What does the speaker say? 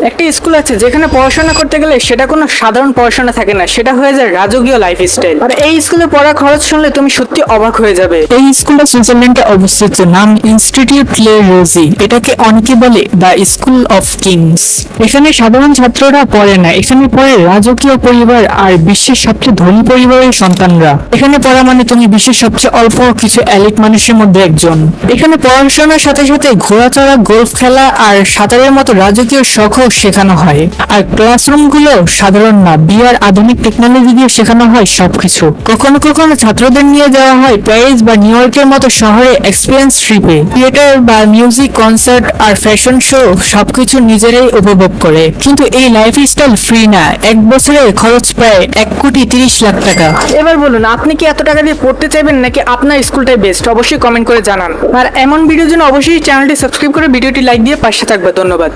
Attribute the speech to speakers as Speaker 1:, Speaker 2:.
Speaker 1: একটা স্কুল আছে যেখানে পড়াশোনা করতে গেলে সেটা কোনো সাধারণ পড়াশোনা থাকে না, সেটা হয়ে যায় রাজকীয় লাইফস্টাইল। আর এই স্কুলে পড়া খরচ শুনলে তুমি সত্যি অবাক হয়ে যাবে।
Speaker 2: এই স্কুলটা সুইজারল্যান্ডে অবস্থিত, নাম ইনস্টিটিউট লে রোজি। এটাকে অনেকে বলে দ্য স্কুল অফ কিংস। এখানে সাধারণ ছাত্ররা পড়ে না, এখানে পড়ে রাজকীয় পরিবার আর বিশ্বের সবচেয়ে ধনী পরিবারের সন্তানরা। এখানে পড়া মানে তুমি বিশ্বের সবচেয়ে অল্প কিছু এলিট মানুষের মধ্যে একজন। এখানে পড়াশোনার সাথে সাথে ঘোরাচড়া, গল্ফ খেলা আর সাঁতারের মতো রাজকীয় শখও শেখানো হয়। আর ক্লাসরুম গুলো সাধারণ না, বিয়ার আধুনিক টেকনোলজি দিয়ে শেখানো হয় সবকিছু। কখনো কখনো ছাত্রদের নিয়ে যাওয়া হয় প্যারিস বা নিউ ইয়র্কের মতো শহরে এক্সপিরিয়েন্স ট্রিপে। থিয়েটার বা মিউজিক কনসার্ট আর ফ্যাশন শো সবকিছু নিজেরাই উপভোগ করে। কিন্তু এই লাইফস্টাইল ফ্রি না, এক বছরে খরচ প্রায় 1,30,00,000 টাকা।
Speaker 1: এবার বলুন, আপনি কি এত টাকা দিয়ে পড়তে চাইবেন নাকি আপনার স্কুলটাই বেস্ট? অবশ্যই কমেন্ট করে জানান। আর এমন ভিডিওর জন্য অবশ্যই চ্যানেলটি সাবস্ক্রাইব করে ভিডিওটি লাইক দিয়ে পাশে থাকবে। ধন্যবাদ।